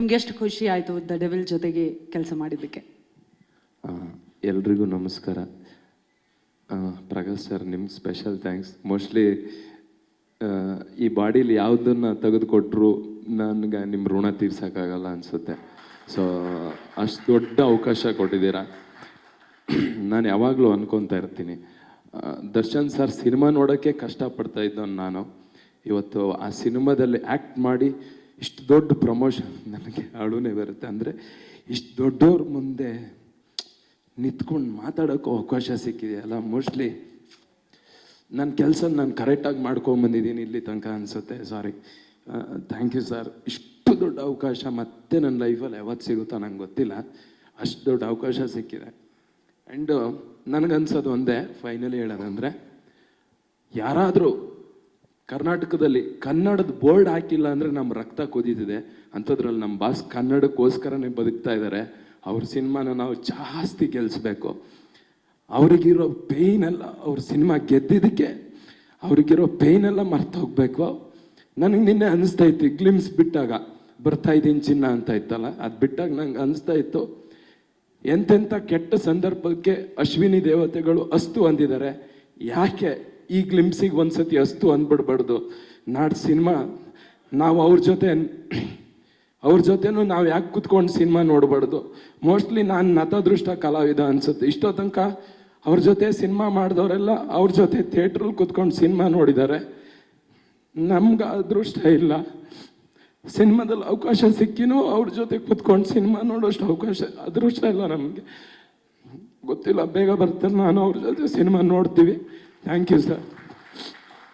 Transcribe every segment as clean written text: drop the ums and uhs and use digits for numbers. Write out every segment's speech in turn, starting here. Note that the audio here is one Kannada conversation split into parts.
ನಿಮ್ಗೆ ಎಷ್ಟು ಖುಷಿ ಆಯಿತು ದ ಡೆವಿಲ್ ಜೊತೆಗೆ ಕೆಲಸ ಮಾಡಿದ್ದಕ್ಕೆ? ಎಲ್ರಿಗೂ ನಮಸ್ಕಾರ. ಪ್ರಕಾಶ್ ಸರ್, ನಿಮ್ಗೆ ಸ್ಪೆಷಲ್ ಥ್ಯಾಂಕ್ಸ್. ಮೋಸ್ಟ್ಲಿ ಈ ಬಾಡೀಲಿ ಯಾವುದನ್ನು ತೆಗೆದುಕೊಟ್ರು ನನಗೆ ನಿಮ್ಮ ಋಣ ತೀರ್ಸೋಕ್ಕಾಗಲ್ಲ ಅನಿಸುತ್ತೆ. ಸೊ ಅಷ್ಟು ದೊಡ್ಡ ಅವಕಾಶ ಕೊಟ್ಟಿದ್ದೀರಾ. ನಾನು ಯಾವಾಗಲೂ ಅನ್ಕೊತಾ ಇರ್ತೀನಿ, ದರ್ಶನ್ ಸರ್ ಸಿನಿಮಾ ನೋಡೋಕ್ಕೆ ಕಷ್ಟಪಡ್ತಾ ಇದ್ದವನು ನಾನು. ಇವತ್ತು ಆ ಸಿನಿಮಾದಲ್ಲಿ ಆ್ಯಕ್ಟ್ ಮಾಡಿ ಇಷ್ಟು ದೊಡ್ಡ ಪ್ರಮೋಷನ್, ನನಗೆ ಅಳುನೇ ಬರುತ್ತೆ. ಅಂದರೆ ಇಷ್ಟು ದೊಡ್ಡವ್ರ ಮುಂದೆ ನಿಂತ್ಕೊಂಡು ಮಾತಾಡೋಕ್ಕೂ ಅವಕಾಶ ಸಿಕ್ಕಿದೆಯಲ್ಲ. ಮೋಸ್ಟ್ಲಿ ನನ್ನ ಕೆಲಸ ನಾನು ಕರೆಕ್ಟಾಗಿ ಮಾಡ್ಕೊಂಬಂದಿದ್ದೀನಿ ಇಲ್ಲಿ ತನಕ ಅನಿಸುತ್ತೆ. ಸಾರಿ, ಥ್ಯಾಂಕ್ ಯು ಸರ್. ಇಷ್ಟು ದೊಡ್ಡ ಅವಕಾಶ ಮತ್ತೆ ನನ್ನ ಲೈಫಲ್ಲಿ ಯಾವತ್ತು ಸಿಗುತ್ತೋ ನಂಗೆ ಗೊತ್ತಿಲ್ಲ. ಅಷ್ಟು ದೊಡ್ಡ ಅವಕಾಶ ಸಿಕ್ಕಿದೆ. ಆ್ಯಂಡ್ ನನಗನ್ಸೋದು ಒಂದೇ, ಫೈನಲಿ ಹೇಳೋದಂದರೆ, ಯಾರಾದರೂ ಕರ್ನಾಟಕದಲ್ಲಿ ಕನ್ನಡದ ಬೋರ್ಡ್ ಹಾಕಿಲ್ಲ ಅಂದರೆ ನಮ್ಮ ರಕ್ತ ಕುದೀತಿದೆ. ಅಂಥದ್ರಲ್ಲಿ ನಮ್ಮ ಬಾಸ್ ಕನ್ನಡಕ್ಕೋಸ್ಕರನೇ ಬದುಕ್ತಾ ಇದ್ದಾರೆ. ಅವ್ರ ಸಿನಿಮಾನ ನಾವು ಜಾಸ್ತಿ ಗೆಲ್ಲಿಸ್ಬೇಕು. ಅವ್ರಿಗಿರೋ ಪೇಯ್ನೆಲ್ಲ, ಅವ್ರ ಸಿನಿಮಾ ಗೆದ್ದಿದ್ದಕ್ಕೆ ಅವ್ರಿಗಿರೋ ಪೇಯ್ನೆಲ್ಲ ಮರ್ತು ಹೋಗ್ಬೇಕು. ನನಗೆ ನಿನ್ನೆ ಅನಿಸ್ತಾ ಇತ್ತು, ಗ್ಲಿಮ್ಸ್ ಬಿಟ್ಟಾಗ ಬರ್ತಾ ಇದ್ದೀನಿ ಚಿನ್ನ ಅಂತ ಇತ್ತಲ್ಲ, ಅದು ಬಿಟ್ಟಾಗ ನಂಗೆ ಅನಿಸ್ತಾ ಇತ್ತು, ಎಂತೆಂಥ ಕೆಟ್ಟ ಸಂದರ್ಭಕ್ಕೆ ಅಶ್ವಿನಿ ದೇವತೆಗಳು ಅಸ್ತು ಅಂದಿದ್ದಾರೆ. ಯಾಕೆ ಈ ಗ್ಲಿಮ್ಸಿಗೆ ಒಂದ್ಸತಿ ಅಸ್ತು ಅಂದ್ಬಿಡ್ಬಾರ್ದು? ನಾಡು ಸಿನಿಮಾ ನಾವು ಅವ್ರ ಜೊತೆನೂ ನಾವು ಯಾಕೆ ಕುತ್ಕೊಂಡು ಸಿನಿಮಾ ನೋಡ್ಬಾರ್ದು? ಮೋಸ್ಟ್ಲಿ ನಾನು ನತದೃಷ್ಟ ಕಲಾವಿದ ಅನ್ಸುತ್ತೆ. ಇಷ್ಟೋ ತನಕ ಅವ್ರ ಜೊತೆ ಸಿನಿಮಾ ಮಾಡಿದವರೆಲ್ಲ ಅವ್ರ ಜೊತೆ ಥಿಯೇಟ್ರಲ್ಲಿ ಕುತ್ಕೊಂಡು ಸಿನಿಮಾ ನೋಡಿದ್ದಾರೆ. ನಮ್ಗೆ ಅದೃಷ್ಟ ಇಲ್ಲ. ಸಿನಿಮಾದಲ್ಲಿ ಅವಕಾಶ ಸಿಕ್ಕಿನೂ ಅವ್ರ ಜೊತೆ ಕುತ್ಕೊಂಡು ಸಿನಿಮಾ ನೋಡೋಷ್ಟು ಅದೃಷ್ಟ ಇಲ್ಲ ನಮಗೆ. ಗೊತ್ತಿಲ್ಲ, ಬೇಗ ಬರ್ತಾರೆ, ನಾನು ಅವ್ರ ಜೊತೆ ಸಿನಿಮಾ ನೋಡ್ತೀವಿ. Thank you sir,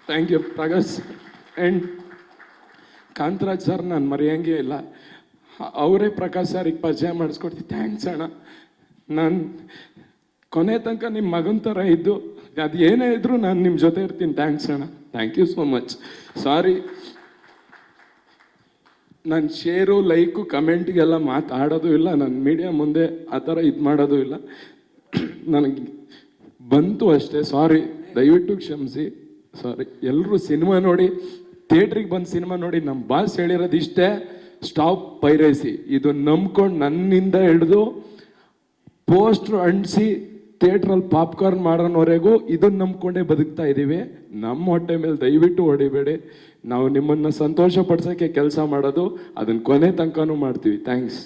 thank you Prakash. And Kantharaj sir ನಾನು ಮರೆಯೋಂಗೇ ಇಲ್ಲ. ಅವರೇ ಪ್ರಕಾಶ್ ಸರಿಗೆ ಪರಿಚಯ ಮಾಡಿಸ್ಕೊಡ್ತೀವಿ. ಥ್ಯಾಂಕ್ಸ್ ಅಣ್ಣ, ನಾನು ಕೊನೆ ತನಕ ನಿಮ್ಮ ಮಗನ ಥರ ಇದ್ದು ಅದು ಏನೇ ಇದ್ರೂ ನಾನು ನಿಮ್ಮ ಜೊತೆ ಇರ್ತೀನಿ. ಥ್ಯಾಂಕ್ಸ್ ಅಣ್ಣ, ಥ್ಯಾಂಕ್ ಯು ಸೋ ಮಚ್. ಸಾರಿ, ನಾನು ಶೇರು ಲೈಕು ಕಮೆಂಟ್ಗೆಲ್ಲ ಮಾತಾಡೋದು ಇಲ್ಲ. ನಾನು ಮೀಡಿಯಾ ಮುಂದೆ ಆ ಥರ ಇದು ಮಾಡೋದು ಇಲ್ಲ. ನನಗೆ ಬಂತು ಅಷ್ಟೇ. ಸಾರಿ, ದಯವಿಟ್ಟು ಕ್ಷಮಿಸಿ. ಸಾರಿ. ಎಲ್ಲರೂ ಸಿನಿಮಾ ನೋಡಿ, ಥಿಯೇಟ್ರಿಗೆ ಬಂದು ಸಿನಿಮಾ ನೋಡಿ. ನಮ್ಮ ಬಾಸ್ ಹೇಳಿರೋದು ಇಷ್ಟೇ, ಸ್ಟಾಪ್ ಪೈರಸಿ. ಇದು ನಂಬ್ಕೊಂಡು ನನ್ನಿಂದ ಹಿಡಿದು ಪೋಸ್ಟ್ರು ಅಂಟಿಸಿ ಥಿಯೇಟ್ರಲ್ಲಿ ಪಾಪ್ಕಾರ್ನ್ ಮಾಡೋನವರೆಗೂ ಇದನ್ನು ನಂಬ್ಕೊಂಡೇ ಬದುಕ್ತಾ ಇದ್ದೀವಿ. ನಮ್ಮ ಹೊಟ್ಟೆ ಮೇಲೆ ದಯವಿಟ್ಟು ಹೊಡಿಬೇಡಿ. ನಾವು ನಿಮ್ಮನ್ನು ಸಂತೋಷ ಪಡಿಸೋಕ್ಕೆ ಕೆಲಸ ಮಾಡೋದು, ಅದನ್ನು ಕೊನೆ ತನಕನೂ ಮಾಡ್ತೀವಿ. Thanks.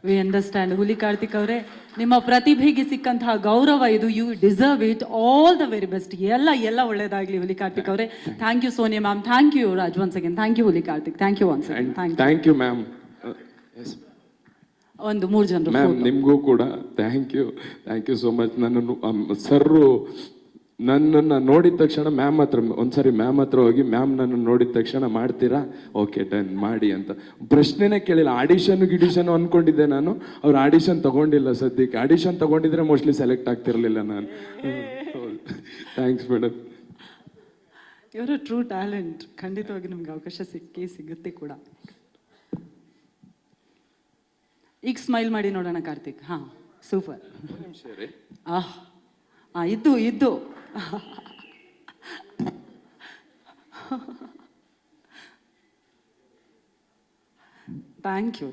We understand. Huli Karthik ಅವರೇ, ನಿಮ್ಮ ಪ್ರತಿಭೆಗೆ ಸಿಕ್ಕಂತಹ ಗೌರವ ಇದು. You deserve it. All the very best. ಎಲ್ಲ ಒಳ್ಳೇದಾಗಲಿ ಹುಲಿ ಕಾರ್ತಿಕ್ ಅವರೇ. Thank you Sonia ma'am. Thank you Raj once again. Thank you Huli Karthik. Thank you once again. Thank you ma'am. ಒಂದು 3 ಜನರು ಮ್ಯಾಮ್, ನಿಮಗೂ ಕೂಡ ಥ್ಯಾಂಕ್ ಯು ಸೋ ಮಚ್. ನನ್ನನ್ನು ನೋಡಿದ ತಕ್ಷಣ ಮ್ಯಾಮ್ ಹತ್ರ ಹೋಗಿ, ಮ್ಯಾಮ್ ನನ್ನನ್ನು ನೋಡಿದ ತಕ್ಷಣ ಮಾಡ್ತೀರಾ? ಓಕೆ ಡನ್ ಮಾಡಿ ಅಂತ ಪ್ರಶ್ನೆನೇ ಕೇಳಿಲ್ಲ. ಗಿಡಿಷನ್ ಅಂದ್ಕೊಂಡಿದ್ದೆ ನಾನು. ಅವ್ರು ಆಡಿಷನ್ ತಗೊಂಡಿಲ್ಲ ಸದ್ಯಕ್ಕೆ. ಆಡಿಷನ್ ತಗೊಂಡಿದ್ರೆ ಮೋಸ್ಟ್ಲಿ ಸೆಲೆಕ್ಟ್ ಆಗ್ತಿರ್ಲಿಲ್ಲ ನಾನು. Thanks madam. ಇವರ ಟ್ರೂ ಟ್ಯಾಲೆಂಟ್. ಖಂಡಿತವಾಗಿ ನಿಮ್ಗೆ ಅವಕಾಶ ಸಿಗುತ್ತೆ ಕೂಡ. ಈಗ ಸ್ಮೈಲ್ ಮಾಡಿ ನೋಡೋಣ ಕಾರ್ತಿಕ್. ಹಾಂ, ಸೂಪರ್. ಇದ್ದು ಥ್ಯಾಂಕ್ ಯು.